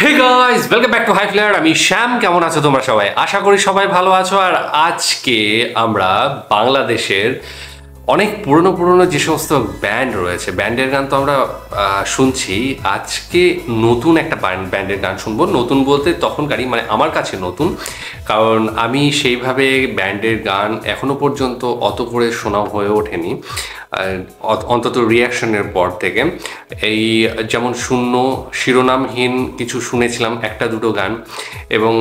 Hey guys, welcome back to High Flare. আমি শ্যাম, কেমন আছো তোমরা সবাই? আশা করি সবাই ভালো আছো। আর আজকে আমরা বাংলাদেশের অনেক পুরনো যে সমস্ত ব্যান্ড রয়েছে, ব্যান্ডের গান তো আমরা শুনছি। আজকে নতুন একটা ব্যান্ডের গান শুনবো। নতুন বলতে তখনকারই, মানে আমার কাছে নতুন, কারণ আমি সেইভাবে ব্যান্ডের গান এখনো পর্যন্ত অত করে শোনা হয়ে ওঠেনি, অন্তত রিয়াকশনের পর থেকে। এই যেমন শূন্য, শিরোনামহীন কিছু শুনেছিলাম, একটা দুটো গান, এবং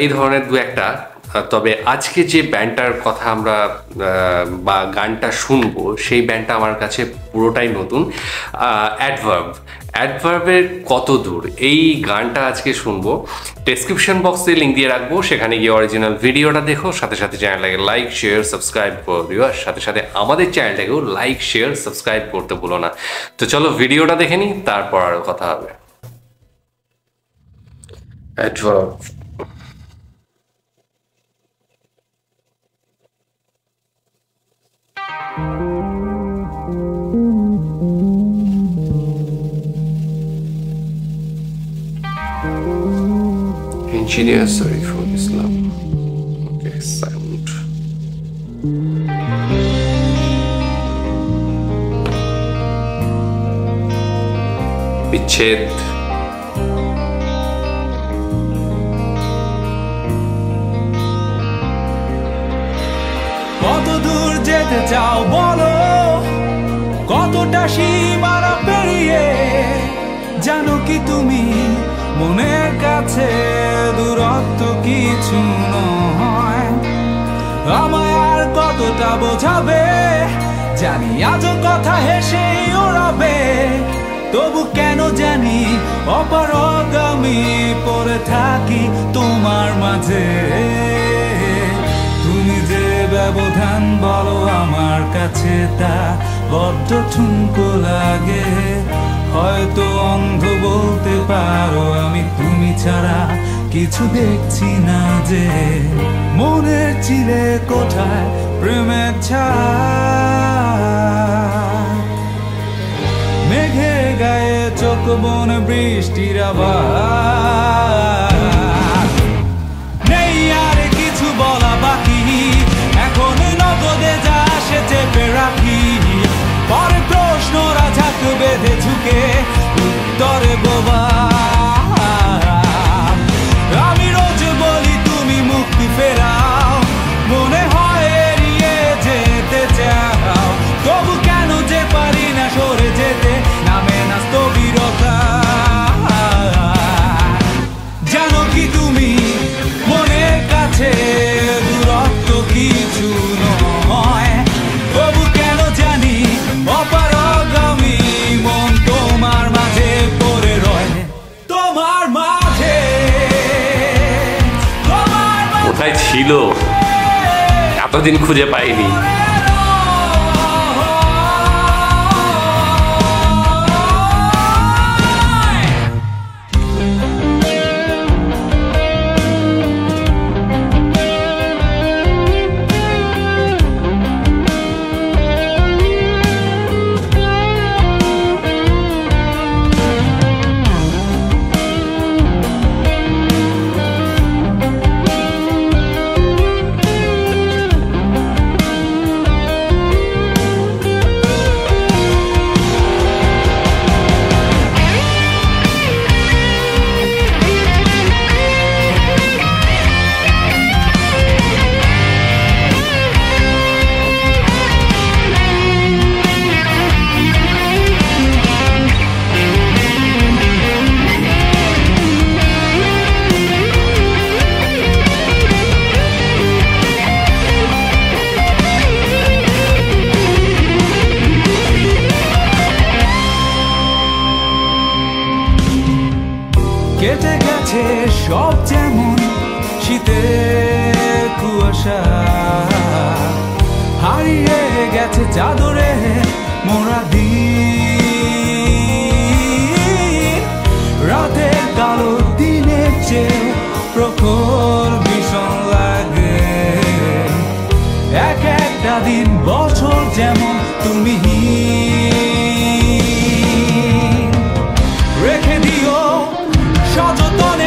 এই ধরনের দু একটা। তবে আজকে যে ব্যান্ডটার কথা আমরা বা গানটা শুনবো, সেই ব্যান্ডটা আমার কাছে পুরোটাই নতুন। অ্যাডভার্বের কত দূর, এই গানটা আজকে শুনবো। ডেসক্রিপশন বক্সে লিঙ্ক দিয়ে রাখবো, সেখানে গিয়ে অরিজিনাল ভিডিওটা দেখো। সাথে সাথে চ্যানেলটাকে লাইক, শেয়ার, সাবস্ক্রাইব করে দিও। আর সাথে সাথে আমাদের চ্যানেলটাকেও লাইক, শেয়ার, সাবস্ক্রাইব করতে ভুলো না। তো চলো ভিডিওটা দেখে নিই, তারপর আরও কথা হবে। Adverb. Engineer, sorry for Islam. Okay, sound. বিচ্ছেদ, কত দূর যেতে চাও বলো, কতটা সীমানা পেরিয়ে, জানো কি তুমি মনের কাছে দূরত্ব কিছু নয়। আমায় আর কতটা বোঝাবে, জানি আজও কথা হেসে ওড়াবে, তবু কেন জানি অপারগামী পড়ে থাকি তোমার মাঝে। তুমি যে ব্যবধান বলো আমার কাছে, তা বড্ড ঠুনকো লাগে। হয়তো অন্ধ বলতে পারো, আমি তুমি ছাড়া কিছু দেখছি না যে। মনের চিলে কোঠায় প্রেমের ছায়া, মেঘের গায়ে চোখ বন বৃষ্টির আবার। নেই আর কিছু বলা বাকি, এখন নগদে যা আসে চেপে রাখি। পরে প্রশ্নরা ঝাঁক বেঁধে ঝুঁকে উত্তরে বোবা। আমি রোজ বলি তুমি মুক্তি ফেরাও, মনে হয় এড়িয়ে যেতে চাও, তবু কেন যে পারি না সরে যেতে, নামে না স্থবিরতা। জানো কি তুমি মনের কাছে দূরত্ব কিছু নয়, তবু কেন জানি অপারগামী মন তোমার মাঝে পড়ে রয়। তোমার মাঝে, কোথায় ছিল এতদিন খুঁজে পাইনি। কেটে গেছে সব যেমন শীতের কুয়াশা, হারিয়ে গেছে চাদরে মোরা দিন। রাতের কালো দিনের চেয়ে প্রখর ভীষণ লাগে, এক একটা দিন বছর যেমন তুমি রেখে দিও সযতনে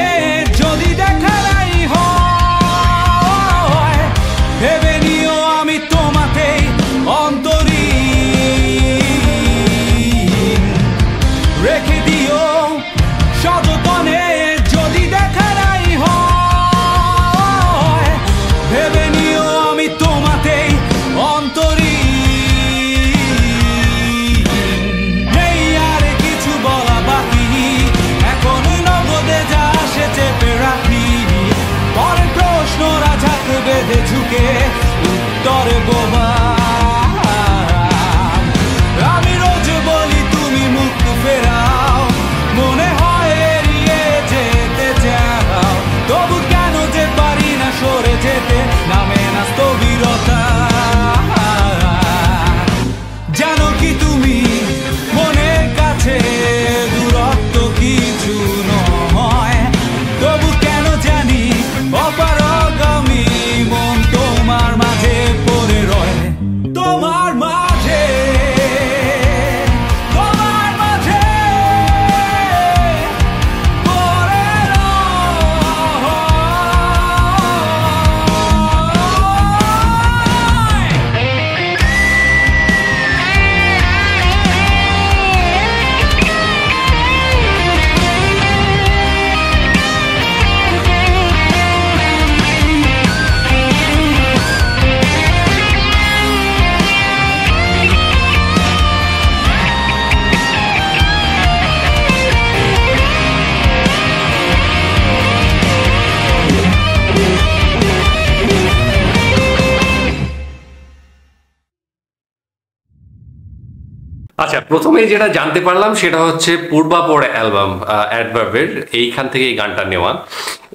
আচ্ছা, প্রথমে যেটা জানতে পারলাম সেটা হচ্ছে পূর্বাপর অ্যালবাম অ্যাডভার্বের এইখান থেকে এই গানটা নেওয়া,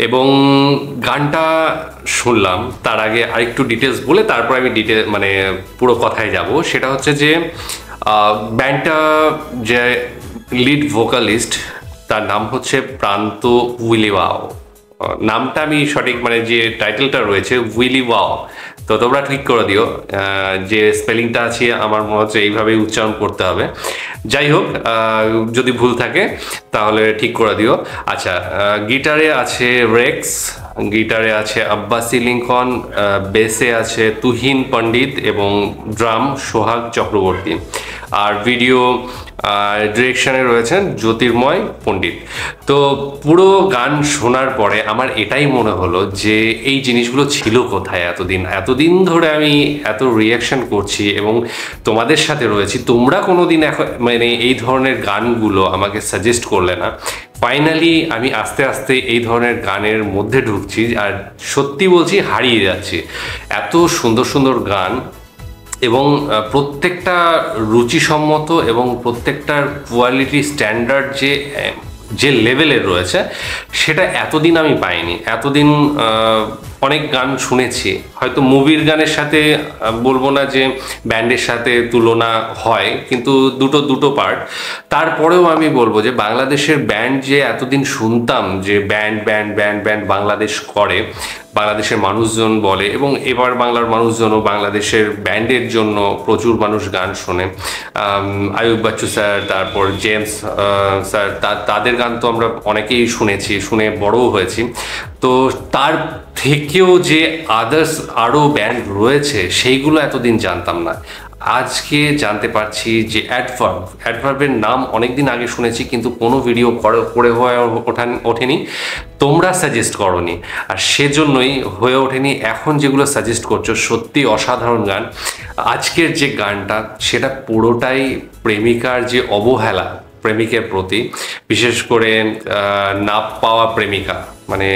এবং গানটা শুনলাম। তার আগে আরেকটু ডিটেলস বলে তারপর আমি মানে পুরো কথায় যাব। সেটা হচ্ছে যে ব্যান্ডটা যে লিড ভোকালিস্ট তার নাম হচ্ছে প্রান্ত উইলিওয়াও। নামটা আমি সঠিক মানে যে টাইটেলটা রয়েছে উইলিওয়াও, তো তোমরা ঠিক করে দিও। যে স্পেলিংটা আছে আমার মনে হচ্ছে এইভাবেই উচ্চারণ করতে হবে। যাই হোক, যদি ভুল থাকে তাহলে ঠিক করে দিও। আচ্ছা, গিটারে আছে রেক্স, গিটারে আছে আব্বাসি লিঙ্কন, বেসে আছে তুহিন পণ্ডিত এবং ড্রাম সোহাগ চক্রবর্তী। আর ভিডিও ডিরেকশনে রয়েছেন জ্যোতির্ময় পণ্ডিত। তো পুরো গান শোনার পরে আমার এটাই মনে হলো যে এই জিনিসগুলো ছিল কোথায় এতদিন ধরে আমি এত রিয়াকশন করছি এবং তোমাদের সাথে রয়েছি, তোমরা কোনোদিন এখন মানে এই ধরনের গানগুলো আমাকে সাজেস্ট করলে না। ফাইনালি আমি আস্তে আস্তে এই ধরনের গানের মধ্যে ঢুকছি, আর সত্যি বলছি হারিয়ে যাচ্ছি। এত সুন্দর সুন্দর গান এবং প্রত্যেকটা রুচিসম্মত এবং প্রত্যেকটার কোয়ালিটি স্ট্যান্ডার্ড যে লেভেলের রয়েছে সেটা এতদিন আমি পাইনি। এতদিন অনেক গান শুনেছি, হয়তো মুভির গানের সাথে বলবো না যে ব্যান্ডের সাথে তুলনা হয়, কিন্তু দুটো পার্ট। তারপরেও আমি বলবো যে বাংলাদেশের ব্যান্ড যে এতদিন শুনতাম যে band band band band Bangladesh করে, বাংলাদেশের মানুষজন বলে, এবং এবার বাংলার মানুষজনও বাংলাদেশের ব্যান্ডের জন্য প্রচুর মানুষ গান শোনে। আয়ুব বাচ্চু স্যার, তারপর জেমস স্যার, তাদের গান তো আমরা অনেকেই শুনে বড়ও হয়েছি। তো তার থেকেও যে আদার্স আরও ব্যান্ড রয়েছে সেইগুলো এতদিন জানতাম না। আজকে জানতে পারছি যে অ্যাডভার্বের নাম অনেকদিন আগে শুনেছি, কিন্তু কোনো ভিডিও করে ওঠেনি, তোমরা সাজেস্ট করোনি, আর সেজন্যই হয়ে ওঠেনি। এখন যেগুলো সাজেস্ট করছো সত্যি অসাধারণ গান। আজকের যে গানটা সেটা পুরোটাই প্রেমিকার যে অবহেলা প্রেমিকের প্রতি, বিশেষ করে না পাওয়া প্রেমিকা। মানে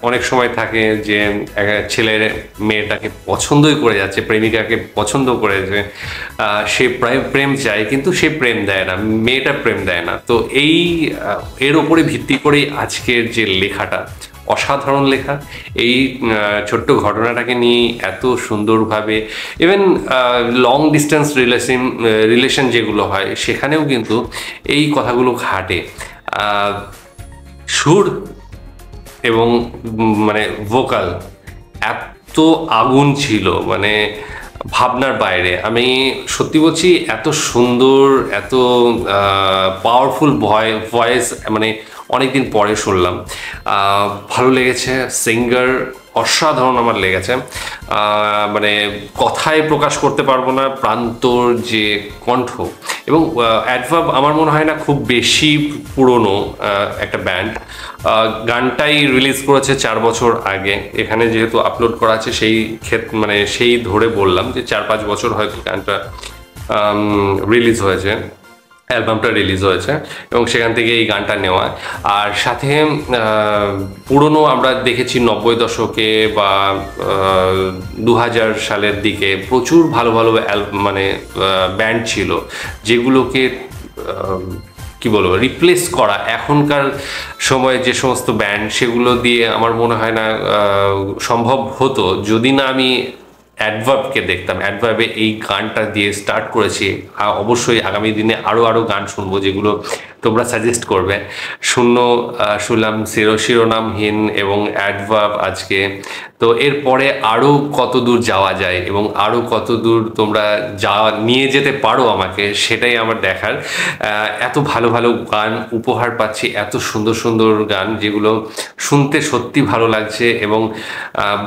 অনেক সময় থাকে যে ছেলের মেয়েটাকে পছন্দই করে যাচ্ছে, প্রেমিকাকে পছন্দ করেছে, সে প্রেম চায় কিন্তু সে প্রেম দেয় না, মেয়েটা প্রেম দেয় না। তো এর উপরে ভিত্তি করেই আজকের যে লেখাটা, অসাধারণ লেখা। এই ছোট্ট ঘটনাটাকে নিয়ে এত সুন্দরভাবে, ইভেন লং ডিস্টেন্স রিলেশন যেগুলো হয় সেখানেও কিন্তু এই কথাগুলো খাটে। সুর এবং মানে ভোকাল এত আগুন ছিল, মানে ভাবনার বাইরে। আমি সত্যি বলছি, এত সুন্দর, এত পাওয়ারফুল ভয়েস মানে অনেকদিন পরে শুনলাম, ভালো লেগেছে। সিঙ্গার অসাধারণ আমার লেগেছে, মানে কথায় প্রকাশ করতে পারবো না প্রান্তর যে কণ্ঠ। এবং অ্যাডভার্ব আমার মনে হয় না খুব বেশি পুরনো একটা ব্যান্ড। গানটাই রিলিজ করেছে 4 বছর আগে, এখানে যেহেতু আপলোড করা আছে মানে সেই ধরে বললাম যে 4-5 বছর হয়তো গানটা রিলিজ হয়েছে, অ্যালবামটা রিলিজ হয়েছে, এবং সেখান থেকে এই গানটা নেওয়া। আর সাথে পুরনো আমরা দেখেছি 90 দশকে বা 2000 সালের দিকে প্রচুর ভালো ভালো মানে ব্যান্ড ছিল, যেগুলোকে কি বলবো রিপ্লেস করা এখনকার সময়ে যে সমস্ত ব্যান্ড, সেগুলো দিয়ে আমার মনে হয় না সম্ভব হতো যদি না আমি অ্যাডভার্বকে দেখতাম। অ্যাডভার্বে এই গানটা দিয়ে স্টার্ট করেছি, অবশ্যই আগামী দিনে আরও গান শুনবো যেগুলো তোমরা সাজেস্ট করবে। শুনলাম শিরোনামহীন এবং অ্যাডভার্ব আজকে। তো এরপরে আরও কত দূর যাওয়া যায় এবং আরও কত দূর তোমরা নিয়ে যেতে পারো আমাকে, সেটাই আমার দেখার। এত ভালো ভালো গান উপহার পাচ্ছি, এত সুন্দর সুন্দর গান যেগুলো শুনতে সত্যি ভালো লাগছে, এবং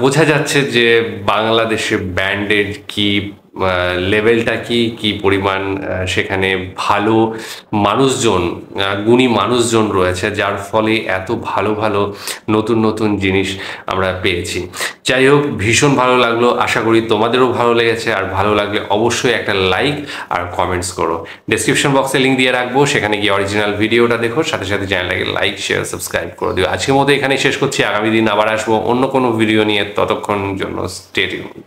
বোঝা যাচ্ছে যে বাংলাদেশে ব্যান্ডের কি লেভেলটা কি পরিমাণ সেখানে ভালো মানুষজন, গুণী মানুষজন রয়েছে, যার ফলে এত ভালো ভালো নতুন নতুন জিনিস আমরা পেয়েছি। যাই হোক, ভীষণ ভালো লাগলো, আশা করি তোমাদেরও ভালো লেগেছে। আর ভালো লাগলে অবশ্যই একটা লাইক আর কমেন্টস করো। ডেসক্রিপশন বক্সে লিঙ্ক দিয়ে রাখবো, সেখানে গিয়ে অরিজিনাল ভিডিওটা দেখো, সাথে সাথে চ্যানেলটাকে লাইক শেয়ার সাবস্ক্রাইব করে দিও। আজকের মতো এখানেই শেষ করছি, আগামী দিন আবার আসবো অন্য কোনো ভিডিও নিয়ে, ততক্ষণ জন্য স্টে টিউনড।